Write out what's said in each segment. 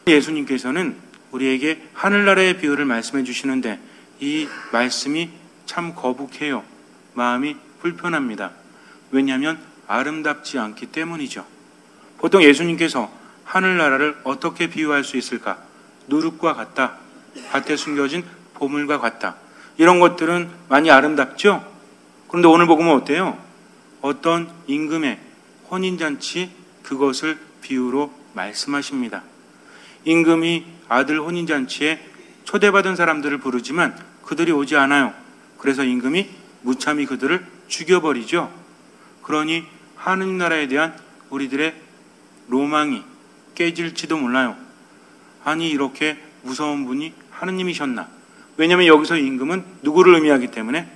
예수님께서는 우리에게 하늘나라의 비유를 말씀해 주시는데 이 말씀이 참 거북해요. 마음이 불편합니다. 왜냐하면 아름답지 않기 때문이죠. 보통 예수님께서 하늘나라를 어떻게 비유할 수 있을까? 누룩과 같다. 밭에 숨겨진 보물과 같다. 이런 것들은 많이 아름답죠? 그런데 오늘 복음은 어때요? 어떤 임금의 혼인잔치 그것을 비유로 말씀하십니다. 임금이 아들 혼인잔치에 초대받은 사람들을 부르지만 그들이 오지 않아요. 그래서 임금이 무참히 그들을 죽여버리죠. 그러니 하늘나라에 대한 우리들의 로망이 깨질지도 몰라요. 아니 이렇게 무서운 분이 하느님이셨나? 왜냐하면 여기서 임금은 누구를 의미하기 때문에?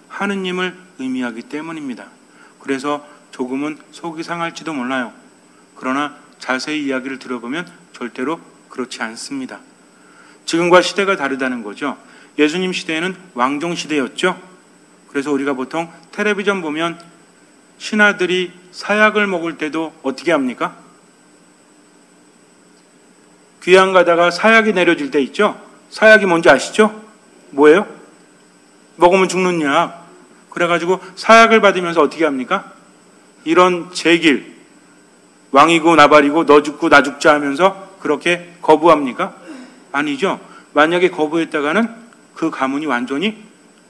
하느님을 의미하기 때문입니다. 그래서 조금은 속이 상할지도 몰라요. 그러나 자세히 이야기를 들어보면 절대로 그렇지 않습니다. 지금과 시대가 다르다는 거죠. 예수님 시대에는 왕정 시대였죠. 그래서 우리가 보통 텔레비전 보면 신하들이 사약을 먹을 때도 어떻게 합니까? 귀양 가다가 사약이 내려질 때 있죠. 사약이 뭔지 아시죠? 뭐예요? 먹으면 죽는 약. 그래가지고 사약을 받으면서 어떻게 합니까? 이런 제길, 왕이고 나발이고 너 죽고 나 죽자 하면서 그렇게 거부합니까? 아니죠. 만약에 거부했다가는 그 가문이 완전히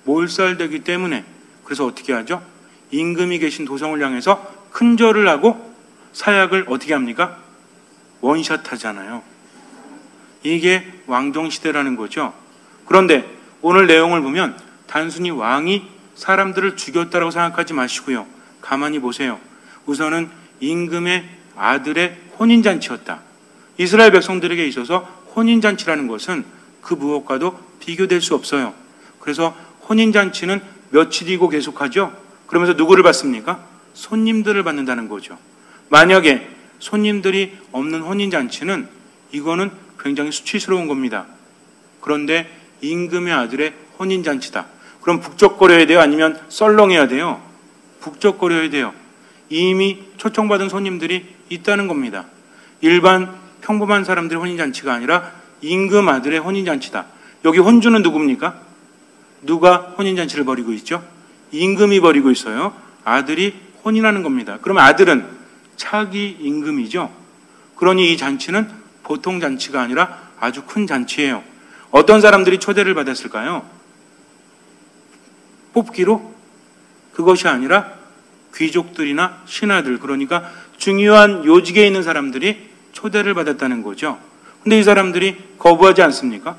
몰살되기 때문에, 그래서 어떻게 하죠? 임금이 계신 도성을 향해서 큰 절을 하고 사약을 어떻게 합니까? 원샷 하잖아요. 이게 왕정시대라는 거죠. 그런데 오늘 내용을 보면 단순히 왕이 사람들을 죽였다고 생각하지 마시고요. 가만히 보세요. 우선은 임금의 아들의 혼인잔치였다. 이스라엘 백성들에게 있어서 혼인잔치라는 것은 그 무엇과도 비교될 수 없어요. 그래서 혼인잔치는 며칠이고 계속하죠. 그러면서 누구를 받습니까? 손님들을 받는다는 거죠. 만약에 손님들이 없는 혼인잔치는 이거는 굉장히 수치스러운 겁니다. 그런데 임금의 아들의 혼인잔치다. 그럼 북적거려야 돼요? 아니면 썰렁해야 돼요? 북적거려야 돼요. 이미 초청받은 손님들이 있다는 겁니다. 일반 평범한 사람들의 혼인잔치가 아니라 임금 아들의 혼인잔치다. 여기 혼주는 누굽니까? 누가 혼인잔치를 벌이고 있죠? 임금이 벌이고 있어요. 아들이 혼인하는 겁니다. 그러면 아들은 차기 임금이죠. 그러니 이 잔치는 보통 잔치가 아니라 아주 큰 잔치예요. 어떤 사람들이 초대를 받았을까요? 뽑기로? 그것이 아니라 귀족들이나 신하들, 그러니까 중요한 요직에 있는 사람들이 초대를 받았다는 거죠. 근데 이 사람들이 거부하지 않습니까?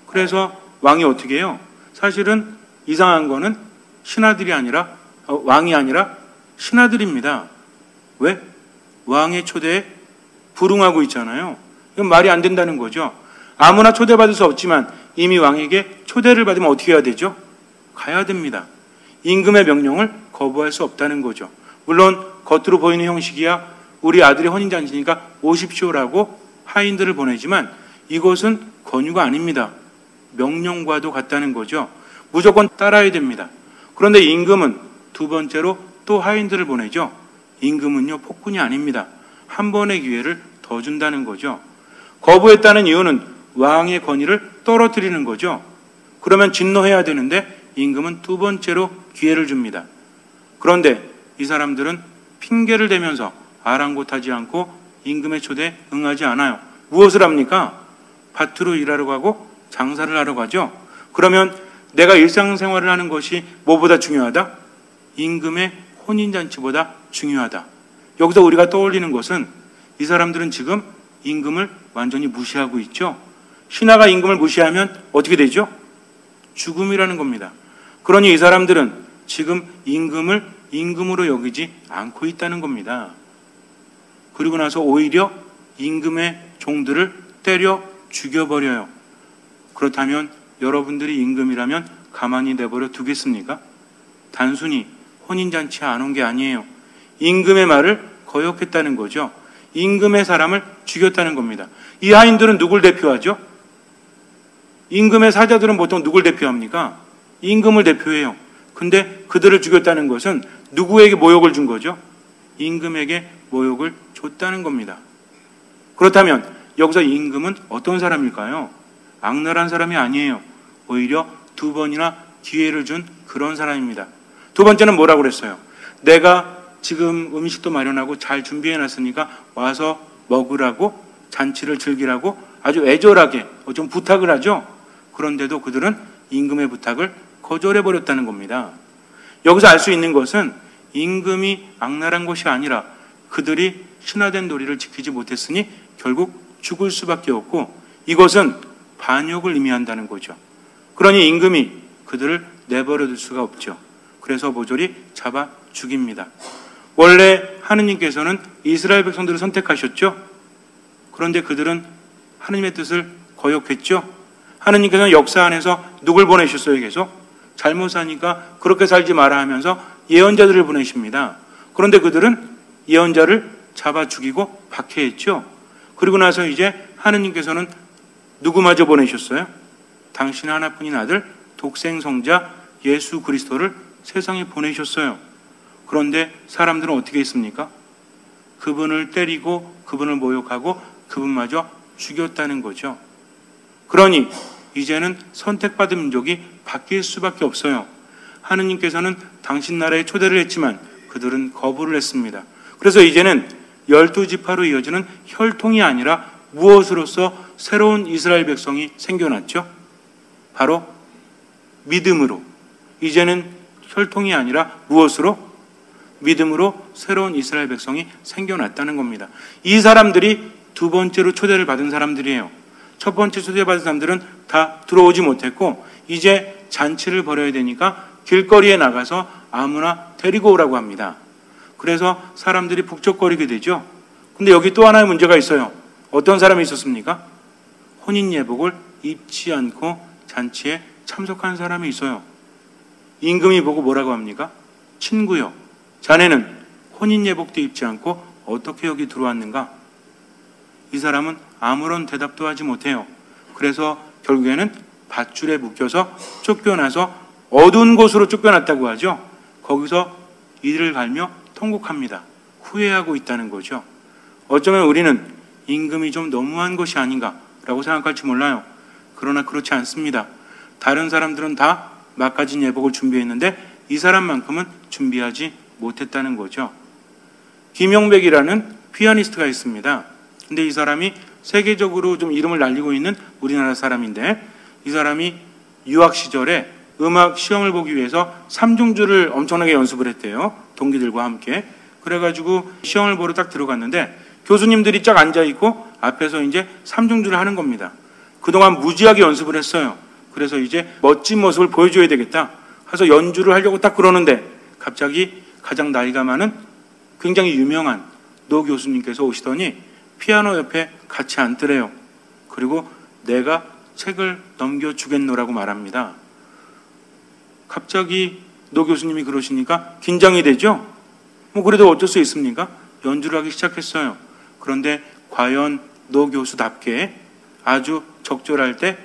그래서 왕이 어떻게 해요? 사실은 이상한 거는 신하들이 아니라 왕이 아니라 신하들입니다. 왜? 왕의 초대에 불응하고 있잖아요. 이건 말이 안 된다는 거죠. 아무나 초대받을 수 없지만 이미 왕에게 초대를 받으면 어떻게 해야 되죠? 가야 됩니다. 임금의 명령을 거부할 수 없다는 거죠. 물론 겉으로 보이는 형식이야 우리 아들의 혼인잔치니까 오십시오라고 하인들을 보내지만 이것은 권유가 아닙니다. 명령과도 같다는 거죠. 무조건 따라야 됩니다. 그런데 임금은 두 번째로 또 하인들을 보내죠. 임금은요 폭군이 아닙니다. 한 번의 기회를 더 준다는 거죠. 거부했다는 이유는 왕의 권위를 떨어뜨리는 거죠. 그러면 진노해야 되는데 임금은 두 번째로 기회를 줍니다. 그런데 이 사람들은 핑계를 대면서 아랑곳하지 않고 임금의 초대에 응하지 않아요. 무엇을 합니까? 밭으로 일하러 가고 장사를 하러 가죠. 그러면 내가 일상생활을 하는 것이 뭐보다 중요하다? 임금의 혼인잔치보다 중요하다. 여기서 우리가 떠올리는 것은 이 사람들은 지금 임금을 완전히 무시하고 있죠. 신하가 임금을 무시하면 어떻게 되죠? 죽음이라는 겁니다. 그러니 이 사람들은 지금 임금을 임금으로 여기지 않고 있다는 겁니다. 그리고 나서 오히려 임금의 종들을 때려 죽여버려요. 그렇다면 여러분들이 임금이라면 가만히 내버려 두겠습니까? 단순히 혼인잔치에 안 온 게 아니에요. 임금의 말을 거역했다는 거죠. 임금의 사람을 죽였다는 겁니다. 이 하인들은 누굴 대표하죠? 임금의 사자들은 보통 누굴 대표합니까? 임금을 대표해요. 근데 그들을 죽였다는 것은 누구에게 모욕을 준 거죠? 임금에게 모욕을 줬다는 겁니다. 그렇다면 여기서 임금은 어떤 사람일까요? 악랄한 사람이 아니에요. 오히려 2번이나 기회를 준 그런 사람입니다. 두 번째는 뭐라고 그랬어요? 내가 지금 음식도 마련하고 잘 준비해 놨으니까 와서 먹으라고, 잔치를 즐기라고 아주 애절하게 좀 부탁을 하죠. 그런데도 그들은 임금의 부탁을 거절해 버렸다는 겁니다. 여기서 알 수 있는 것은 임금이 악랄한 것이 아니라 그들이 신화된 도리를 지키지 못했으니 결국 죽을 수밖에 없고, 이것은 반역을 의미한다는 거죠. 그러니 임금이 그들을 내버려 둘 수가 없죠. 그래서 모조리 잡아 죽입니다. 원래 하느님께서는 이스라엘 백성들을 선택하셨죠. 그런데 그들은 하느님의 뜻을 거역했죠. 하느님께서는 역사 안에서 누굴 보내셨어요? 계속 잘못 사니까 그렇게 살지 마라 하면서 예언자들을 보내십니다. 그런데 그들은 예언자를 잡아 죽이고 박해했죠. 그리고 나서 이제 하느님께서는 누구마저 보내셨어요? 당신 하나뿐인 아들 독생성자 예수 그리스도를 세상에 보내셨어요. 그런데 사람들은 어떻게 했습니까? 그분을 때리고 그분을 모욕하고 그분마저 죽였다는 거죠. 그러니 이제는 선택받은 민족이 바뀔 수밖에 없어요. 하느님께서는 당신 나라에 초대를 했지만 그들은 거부를 했습니다. 그래서 이제는 12지파로 이어지는 혈통이 아니라 무엇으로서 새로운 이스라엘 백성이 생겨났죠? 바로 믿음으로. 이제는 혈통이 아니라 무엇으로? 믿음으로 새로운 이스라엘 백성이 생겨났다는 겁니다. 이 사람들이 두 번째로 초대를 받은 사람들이에요. 첫 번째 초대받은 사람들은 다 들어오지 못했고 이제 잔치를 벌여야 되니까 길거리에 나가서 아무나 데리고 오라고 합니다. 그래서 사람들이 북적거리게 되죠. 근데 여기 또 하나의 문제가 있어요. 어떤 사람이 있었습니까? 혼인 예복을 입지 않고 잔치에 참석한 사람이 있어요. 임금이 보고 뭐라고 합니까? 친구요, 자네는 혼인 예복도 입지 않고 어떻게 여기 들어왔는가? 이 사람은 아무런 대답도 하지 못해요. 그래서 결국에는 밧줄에 묶여서 쫓겨나서 어두운 곳으로 쫓겨났다고 하죠. 거기서 이를 갈며 통곡합니다. 후회하고 있다는 거죠. 어쩌면 우리는 임금이 좀 너무한 것이 아닌가라고 생각할지 몰라요. 그러나 그렇지 않습니다. 다른 사람들은 다 막가진 예복을 준비했는데 이 사람만큼은 준비하지 못했다는 거죠. 김영백이라는 피아니스트가 있습니다. 근데 이 사람이 세계적으로 좀 이름을 날리고 있는 우리나라 사람인데, 이 사람이 유학 시절에 음악 시험을 보기 위해서 삼중주를 엄청나게 연습을 했대요. 동기들과 함께. 그래가지고 시험을 보러 딱 들어갔는데 교수님들이 쫙 앉아있고 앞에서 이제 삼중주를 하는 겁니다. 그동안 무지하게 연습을 했어요. 그래서 이제 멋진 모습을 보여줘야 되겠다 해서 연주를 하려고 딱 그러는데 갑자기 가장 나이가 많은 굉장히 유명한 노 교수님께서 오시더니 피아노 옆에 같이 앉더래요. 그리고 내가 책을 넘겨주겠노라고 말합니다. 갑자기 노 교수님이 그러시니까 긴장이 되죠. 뭐 그래도 어쩔 수 있습니까? 연주를 하기 시작했어요. 그런데 과연 노 교수답게 아주 적절할 때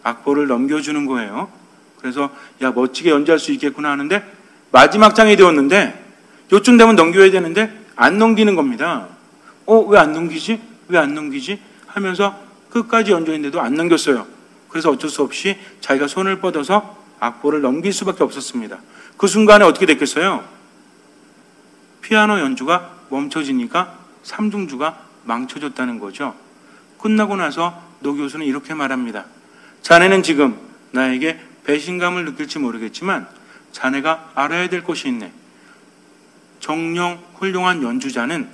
악보를 넘겨주는 거예요. 그래서 야, 멋지게 연주할 수 있겠구나 하는데 마지막 장이 되었는데 요쯤 되면 넘겨야 되는데 안 넘기는 겁니다. 왜 안 넘기지? 왜 안 넘기지? 하면서 끝까지 연주했는데도 안 넘겼어요. 그래서 어쩔 수 없이 자기가 손을 뻗어서 악보를 넘길 수밖에 없었습니다. 그 순간에 어떻게 됐겠어요? 피아노 연주가 멈춰지니까 삼중주가 망쳐졌다는 거죠. 끝나고 나서 노 교수는 이렇게 말합니다. 자네는 지금 나에게 배신감을 느낄지 모르겠지만 자네가 알아야 될 것이 있네. 정령 훌륭한 연주자는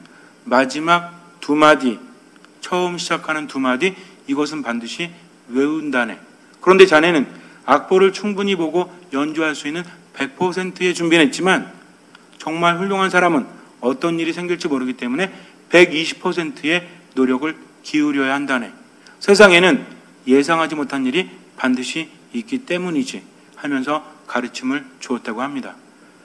마지막 두 마디, 처음 시작하는 두 마디, 이것은 반드시 외운다네. 그런데 자네는 악보를 충분히 보고 연주할 수 있는 100%의 준비는 했지만 정말 훌륭한 사람은 어떤 일이 생길지 모르기 때문에 120%의 노력을 기울여야 한다네. 세상에는 예상하지 못한 일이 반드시 있기 때문이지 하면서 가르침을 주었다고 합니다.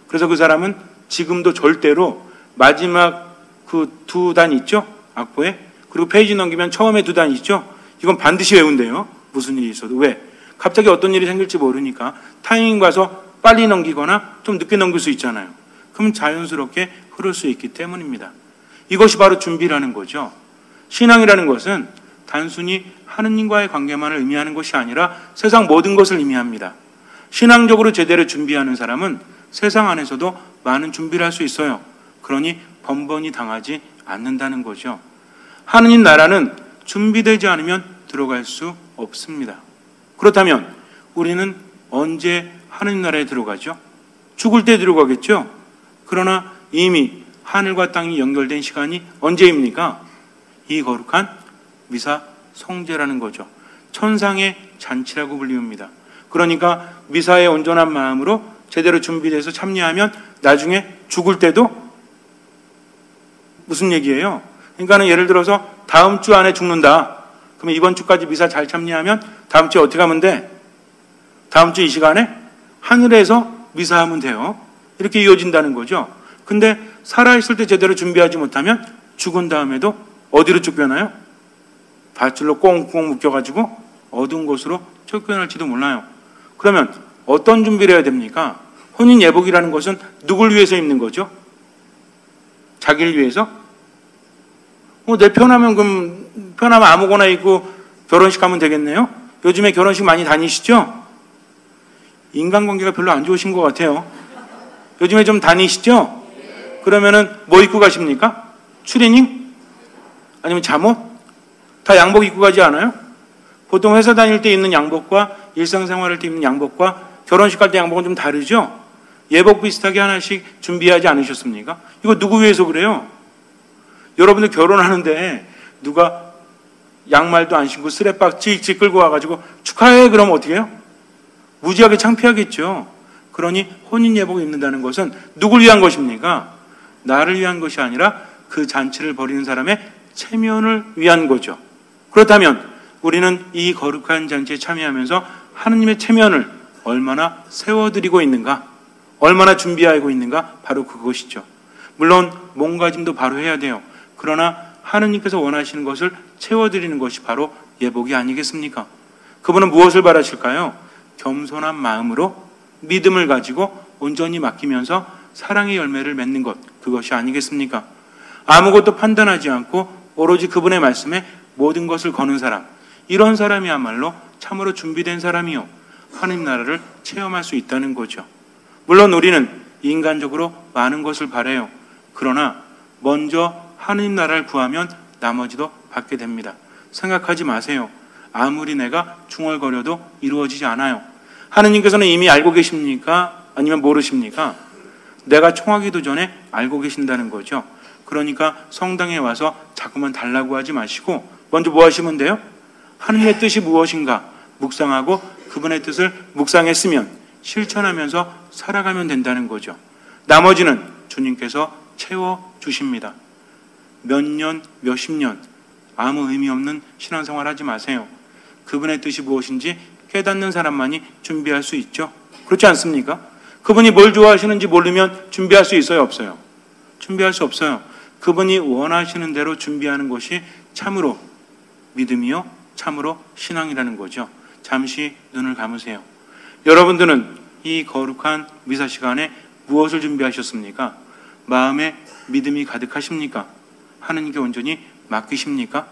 그래서 그 사람은 지금도 절대로 마지막 그 두 단 있죠? 악보에. 그리고 페이지 넘기면 처음에 두 단 있죠? 이건 반드시 외운대요. 무슨 일이 있어도. 왜? 갑자기 어떤 일이 생길지 모르니까 타이밍 봐서 빨리 넘기거나 좀 늦게 넘길 수 있잖아요. 그럼 자연스럽게 흐를 수 있기 때문입니다. 이것이 바로 준비라는 거죠. 신앙이라는 것은 단순히 하느님과의 관계만을 의미하는 것이 아니라 세상 모든 것을 의미합니다. 신앙적으로 제대로 준비하는 사람은 세상 안에서도 많은 준비를 할 수 있어요. 그러니 번번이 당하지 않는다는 거죠. 하느님 나라는 준비되지 않으면 들어갈 수 없습니다. 그렇다면 우리는 언제 하느님 나라에 들어가죠? 죽을 때 들어가겠죠? 그러나 이미 하늘과 땅이 연결된 시간이 언제입니까? 이 거룩한 미사 성제라는 거죠. 천상의 잔치라고 불립니다. 그러니까 미사에 온전한 마음으로 제대로 준비돼서 참여하면 나중에 죽을 때도 무슨 얘기예요? 그러니까는 예를 들어서 다음 주 안에 죽는다. 그러면 이번 주까지 미사 잘 참여하면 다음 주에 어떻게 하면 돼? 다음 주 이 시간에 하늘에서 미사하면 돼요. 이렇게 이어진다는 거죠. 근데 살아있을 때 제대로 준비하지 못하면 죽은 다음에도 어디로 쫓겨나요? 밧줄로 꽁꽁 묶여가지고 어두운 곳으로 쫓겨날지도 몰라요. 그러면 어떤 준비를 해야 됩니까? 혼인 예복이라는 것은 누굴 위해서 입는 거죠? 자기를 위해서? 내 편하면 아무거나 입고 결혼식 가면 되겠네요? 요즘에 결혼식 많이 다니시죠? 인간관계가 별로 안 좋으신 것 같아요. 요즘에 좀 다니시죠? 그러면은 뭐 입고 가십니까? 추리닝? 아니면 잠옷? 다 양복 입고 가지 않아요? 보통 회사 다닐 때 입는 양복과 일상생활할 때 입는 양복과 결혼식 갈 때 양복은 좀 다르죠? 예복 비슷하게 하나씩 준비하지 않으셨습니까? 이거 누구 위해서 그래요? 여러분들 결혼하는데 누가 양말도 안 신고 스레박 찌익찌익 끌고 와가지고 축하해 그러면 어떻게 해요? 무지하게 창피하겠죠. 그러니 혼인 예복을 입는다는 것은 누굴 위한 것입니까? 나를 위한 것이 아니라 그 잔치를 벌이는 사람의 체면을 위한 거죠. 그렇다면 우리는 이 거룩한 잔치에 참여하면서 하느님의 체면을 얼마나 세워드리고 있는가? 얼마나 준비하고 있는가? 바로 그것이죠. 물론 몸가짐도 바로 해야 돼요. 그러나 하느님께서 원하시는 것을 채워드리는 것이 바로 예복이 아니겠습니까? 그분은 무엇을 바라실까요? 겸손한 마음으로 믿음을 가지고 온전히 맡기면서 사랑의 열매를 맺는 것, 그것이 아니겠습니까? 아무것도 판단하지 않고 오로지 그분의 말씀에 모든 것을 거는 사람, 이런 사람이야말로 참으로 준비된 사람이요, 하느님 나라를 체험할 수 있다는 거죠. 물론 우리는 인간적으로 많은 것을 바라요. 그러나 먼저 하느님 나라를 구하면 나머지도 받게 됩니다. 생각하지 마세요. 아무리 내가 중얼거려도 이루어지지 않아요. 하느님께서는 이미 알고 계십니까? 아니면 모르십니까? 내가 청하기도 전에 알고 계신다는 거죠. 그러니까 성당에 와서 자꾸만 달라고 하지 마시고 먼저 뭐 하시면 돼요? 하느님의 뜻이 무엇인가 묵상하고 그분의 뜻을 묵상했으면 실천하면서 살아가면 된다는 거죠. 나머지는 주님께서 채워주십니다. 몇 년, 몇십 년 아무 의미 없는 신앙생활 하지 마세요. 그분의 뜻이 무엇인지 깨닫는 사람만이 준비할 수 있죠. 그렇지 않습니까? 그분이 뭘 좋아하시는지 모르면 준비할 수 있어요, 없어요? 준비할 수 없어요. 그분이 원하시는 대로 준비하는 것이 참으로 믿음이요, 참으로 신앙이라는 거죠. 잠시 눈을 감으세요. 여러분들은 이 거룩한 미사 시간에 무엇을 준비하셨습니까? 마음에 믿음이 가득하십니까? 하느님께 온전히 맡기십니까?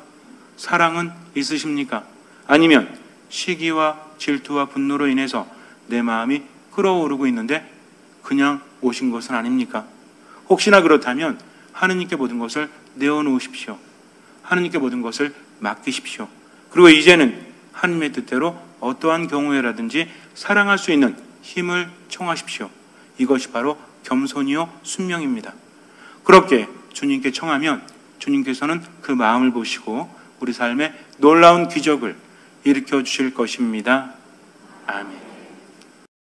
사랑은 있으십니까? 아니면 시기와 질투와 분노로 인해서 내 마음이 끓어오르고 있는데 그냥 오신 것은 아닙니까? 혹시나 그렇다면 하느님께 모든 것을 내어놓으십시오. 하느님께 모든 것을 맡기십시오. 그리고 이제는 하느님의 뜻대로 어떠한 경우에라든지 사랑할 수 있는 힘을 청하십시오. 이것이 바로 겸손이요 순명입니다. 그렇게 주님께 청하면 주님께서는 그 마음을 보시고 우리 삶에 놀라운 기적을 일으켜 주실 것입니다. 아멘.